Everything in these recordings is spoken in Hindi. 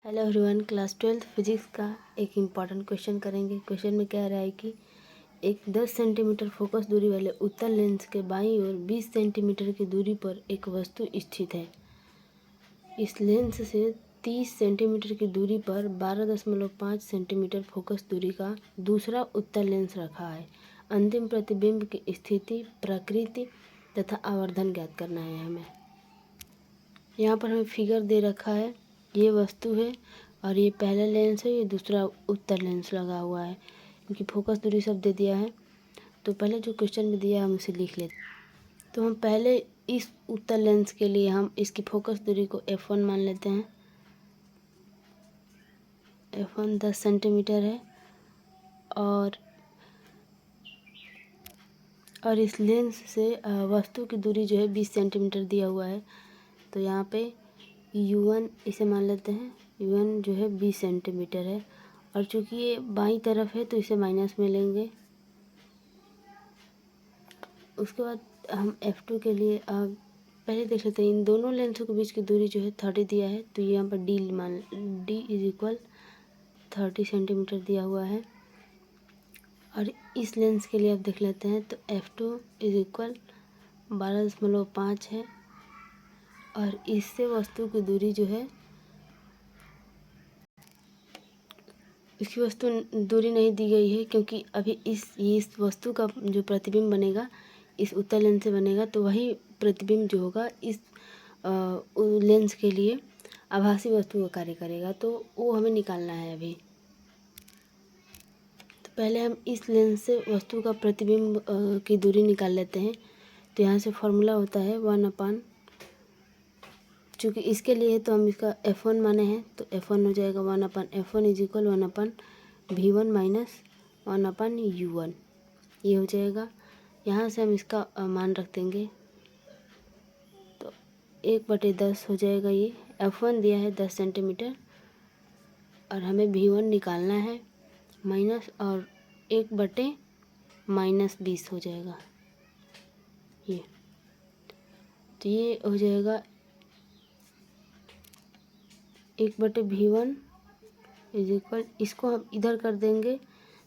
Hello everyone, class 12th physics का एक इम्पॉर्टेंट क्वेश्चन करेंगे। क्वेश्चन में कह रहा है कि एक 10 सेंटीमीटर फोकस दूरी वाले उत्तल लेंस के बाईं ओर 20 सेंटीमीटर की दूरी पर एक वस्तु स्थित है। इस लेंस से 30 सेंटीमीटर की दूरी पर 12.5 सेंटीमीटर फोकस दूरी का दूसरा उत्तल लेंस रखा है। अंतिम प्रतिबिंब की स्थिति, प्रकृति तथा आवर्धन ज्ञात करना है हमें। यहाँ पर हमें फिगर दे रखा है, ये वस्तु है और ये पहला लेंस है, ये दूसरा उत्तल लेंस लगा हुआ है। क्योंकि फोकस दूरी सब दे दिया है तो पहले जो क्वेश्चन में दिया है हम उसे लिख लेते हैं। तो हम पहले इस उत्तल लेंस के लिए हम इसकी फोकस दूरी को F1 मान लेते हैं। F1 10 सेंटीमीटर है और इस लेंस से वस्तु की दूरी जो है 20 सेंटीमीटर दिया हुआ है। तो यहाँ पे U1 इसे मान लेते हैं। U1 जो है 20 सेंटीमीटर है और चूंकि ये बाईं तरफ है तो इसे माइनस में लेंगे। उसके बाद हम F2 के लिए पहले देख लेते हैं, इन दोनों लेंसों के बीच की दूरी जो है 30 दिया है। तो यहाँ पर D इज इक्वल 30 सेंटीमीटर दिया हुआ है। और इस लेंस के लिए अब देख लेते हैं, तो F2 इज इक्वल 12.5 है और इससे वस्तु की दूरी जो है, इसकी वस्तु दूरी नहीं दी गई है क्योंकि अभी इस वस्तु का जो प्रतिबिंब बनेगा इस उत्तल लेंस से बनेगा, तो वही प्रतिबिंब जो होगा इस लेंस के लिए आभासी वस्तु का कार्य करेगा। तो वो हमें निकालना है अभी। तो पहले हम इस लेंस से वस्तु का प्रतिबिंब की दूरी निकाल लेते हैं। तो यहाँ से फॉर्मूला होता है 1/, चूँकि इसके लिए है तो हम इसका F1 माने हैं तो F1 हो जाएगा 1/F1 is equal 1/V1 minus 1/U1। ये हो जाएगा। यहाँ से हम इसका मान रख देंगे तो 1/10 हो जाएगा। ये F1 दिया है 10 सेंटीमीटर और हमें V1 निकालना है माइनस, और 1/-20 हो जाएगा ये। तो ये हो जाएगा 1/V1 इज इक्वल, इसको हम इधर कर देंगे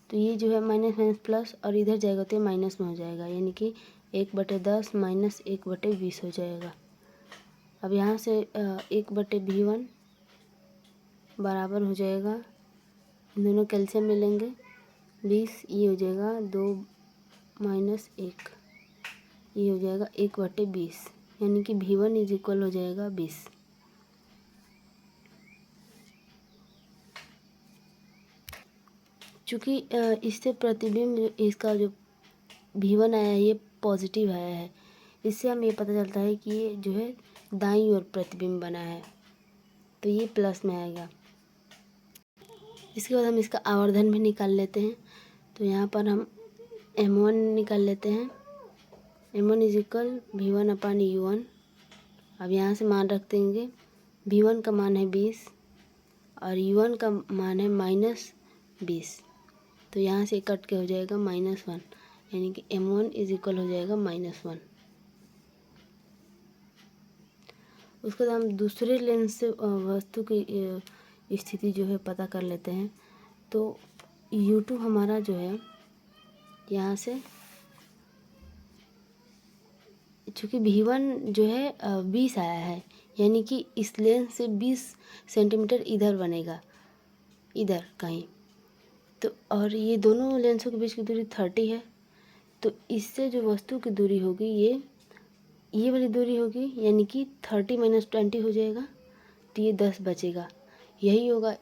तो ये जो है माइनस माइनस प्लस और इधर जाएगा तो ये माइनस में हो जाएगा, यानी कि 1/10 माइनस 1/20 हो जाएगा। अब यहाँ से 1/V1 बराबर हो जाएगा, दोनों कैल्शियम में लेंगे 20, ये हो जाएगा 2 माइनस 1, ये हो जाएगा 1/20, यानी कि V1 इज इक्वल हो जाएगा 20। चूँकि इससे प्रतिबिंब इसका जो V1 आया है ये पॉजिटिव आया है, इससे हमें ये पता चलता है कि ये जो है दाईं ओर प्रतिबिंब बना है, तो ये प्लस में आएगा। इसके बाद हम इसका आवर्धन भी निकाल लेते हैं। तो यहाँ पर हम M1 निकाल लेते हैं। M1 is equal V1/U1। अब यहाँ से मान रख देंगे, V1 का मान है 20 और U1 का मान है -20। तो यहाँ से कट के हो जाएगा -1, यानी कि M1 इज इक्वल हो जाएगा -1। उसके बाद हम दूसरे लेंस से वस्तु की स्थिति जो है पता कर लेते हैं। तो U2 हमारा जो है, यहाँ से चूँकि V1 जो है 20 आया है, यानी कि इस लेंस से 20 सेंटीमीटर इधर बनेगा, इधर कहीं। तो और ये दोनों लेंसों के बीच की दूरी 30 है, तो इससे जो वस्तु की दूरी होगी ये वाली दूरी होगी, यानी कि 30 - 20 हो जाएगा, तो ये 10 बचेगा। यही होगा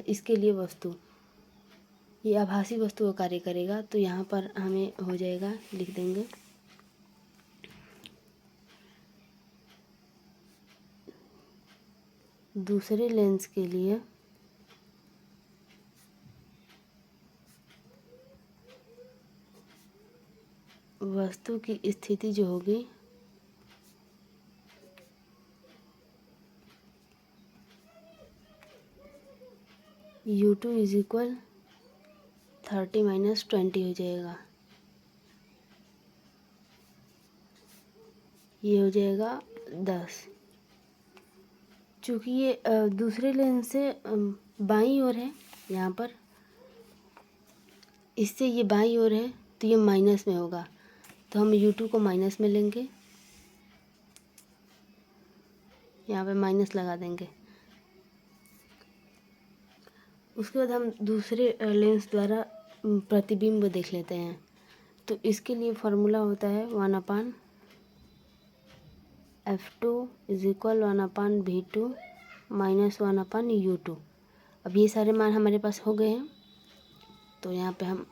इसके लिए वस्तु, ये आभासी वस्तु का कार्य करेगा। तो यहाँ पर हमें हो जाएगा, लिख देंगे दूसरे लेंस के लिए वस्तु की स्थिति जो होगी U2 इज इक्वल 30 - 20 हो जाएगा, ये हो जाएगा 10। चूँकि ये दूसरे लेंस से बाईं ओर है, यहाँ पर इससे ये बाईं ओर है तो ये माइनस में होगा, तो हम U2 को माइनस में लेंगे, यहाँ पे माइनस लगा देंगे। उसके बाद हम दूसरे लेंस द्वारा प्रतिबिंब देख लेते हैं। तो इसके लिए फॉर्मूला होता है 1/f2 is equal 1/v2 minus 1/u2। अब ये सारे मान हमारे पास हो गए हैं, तो यहाँ पे हम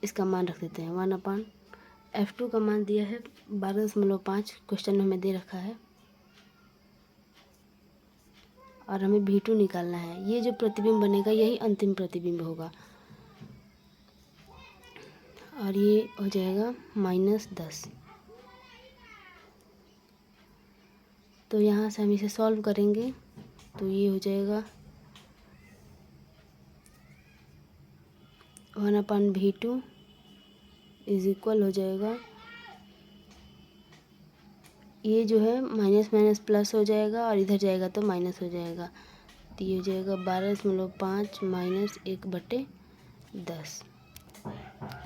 इसका मान रख देते हैं। 1/f2 का मान दिया है 12.5, क्वेश्चन में हमें दे रखा है, और हमें v2 निकालना है। ये जो प्रतिबिंब बनेगा यही अंतिम प्रतिबिंब होगा, और ये हो जाएगा -10। तो यहाँ से हम इसे सॉल्व करेंगे तो ये हो जाएगा 1/v2 इज इक्वल हो जाएगा, ये जो है माइनस माइनस प्लस हो जाएगा और इधर जाएगा तो माइनस हो जाएगा, तो ये हो जाएगा 12.5 माइनस 1/10।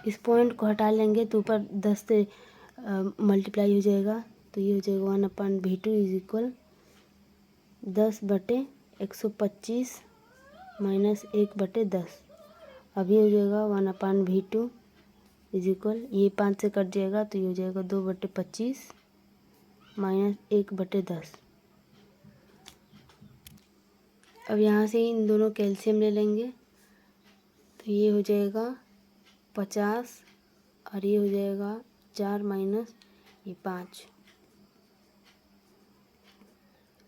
इस पॉइंट को हटा लेंगे तो ऊपर 10 से मल्टीप्लाई हो जाएगा, तो ये हो जाएगा 1/v2 इज इक्वल 10/125 माइनस 1/10। अब ये हो जाएगा 1/v2 इज इक्वल, ये 5 से कट जाएगा तो ये हो जाएगा 2/25 माइनस 1/10। अब यहाँ से इन दोनों कैल्शियम ले लेंगे, तो ये हो जाएगा 50 और ये हो जाएगा 4 माइनस ये 5,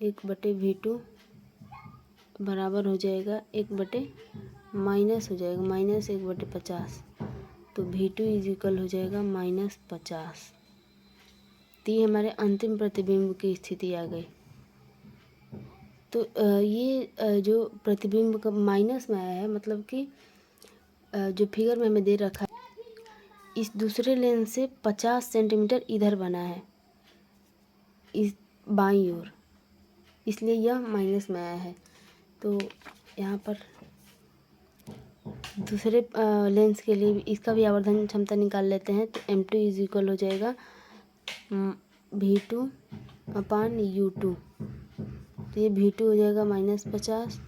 1/v2 बराबर हो जाएगा 1/ माइनस हो जाएगा माइनस 1/50, तो v2 इज इक्वल हो जाएगा -50। तो ये हमारे अंतिम प्रतिबिंब की स्थिति आ गई। तो ये जो प्रतिबिंब का माइनस में आया है, मतलब कि जो फिगर में हमें दे रखा है, इस दूसरे लेंस से 50 सेंटीमीटर इधर बना है, इस बाईं ओर, इसलिए यह माइनस में आया है। तो यहाँ पर दूसरे लेंस के लिए इसका भी आवर्धन क्षमता निकाल लेते हैं। तो m2 इज इक्वल हो जाएगा v2/u2, तो ये v2 हो जाएगा -50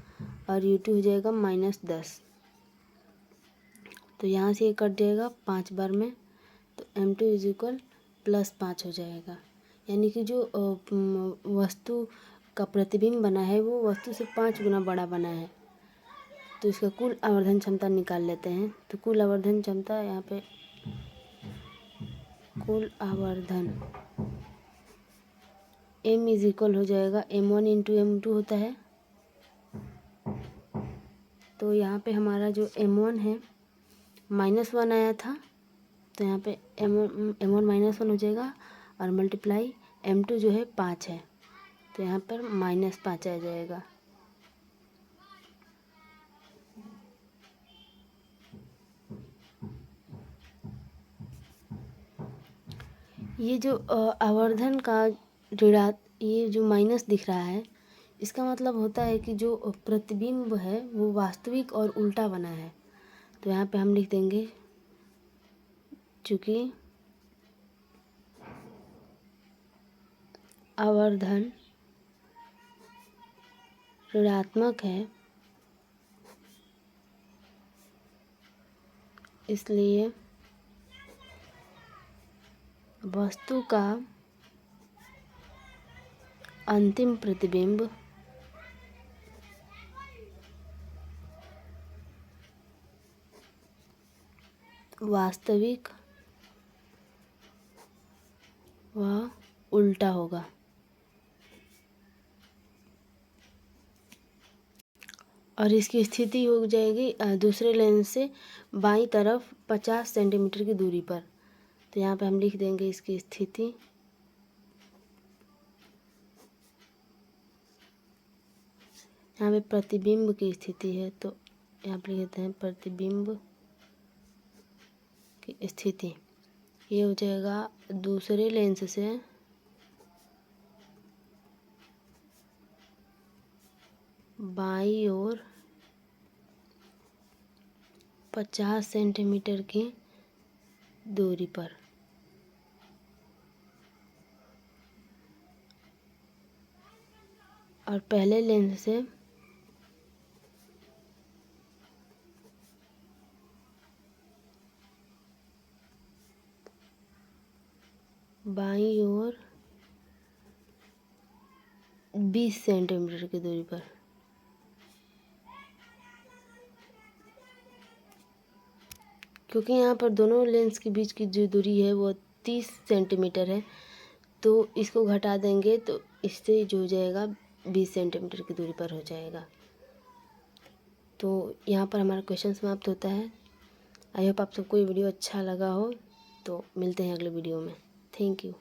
और u2 हो जाएगा -10। तो यहाँ से ये कट जाएगा 5 बार में, तो m2 इज इक्वल +5 हो जाएगा। यानी कि जो वस्तु का प्रतिबिंब बना है वो वस्तु से 5 गुना बड़ा बना है। तो इसका कुल आवर्धन क्षमता निकाल लेते हैं। तो कुल आवर्धन क्षमता यहाँ पे कुल आवर्धन m इज इक्वल हो जाएगा m1 इंटू m2 होता है। तो यहाँ पे हमारा जो m1 है -1 आया था, तो यहाँ पे m1 -1 हो जाएगा और मल्टीप्लाई m2 जो है 5 है, तो यहाँ पर -5 आ जाएगा। ये जो आवर्धन का ये जो माइनस दिख रहा है, इसका मतलब होता है कि जो प्रतिबिंब है वो वास्तविक और उल्टा बना है। तो यहाँ पे हम लिख देंगे, चूँकि आवर्धन ऋणात्मक है इसलिए वस्तु का अंतिम प्रतिबिंब वास्तविक व उल्टा होगा। और इसकी स्थिति हो जाएगी दूसरे लेंस से बाईं तरफ 50 सेंटीमीटर की दूरी पर। तो यहाँ पे हम लिख देंगे इसकी स्थिति, यहाँ पे प्रतिबिंब की स्थिति है, तो यहाँ पे लिख देते हैं प्रतिबिंब की स्थिति। ये हो जाएगा दूसरे लेंस से बाईं ओर 50 सेंटीमीटर की दूरी पर। और पहले लेंस से बाईं ओर 20 सेंटीमीटर की दूरी पर। क्योंकि यहाँ पर दोनों लेंस के बीच की जो दूरी है वो 30 सेंटीमीटर है, तो इसको घटा देंगे तो इससे जो हो जाएगा 20 सेंटीमीटर की दूरी पर हो जाएगा। तो यहाँ पर हमारा क्वेश्चन समाप्त होता है। आई होप आप सबको ये वीडियो अच्छा लगा हो। तो मिलते हैं अगले वीडियो में। Thank you.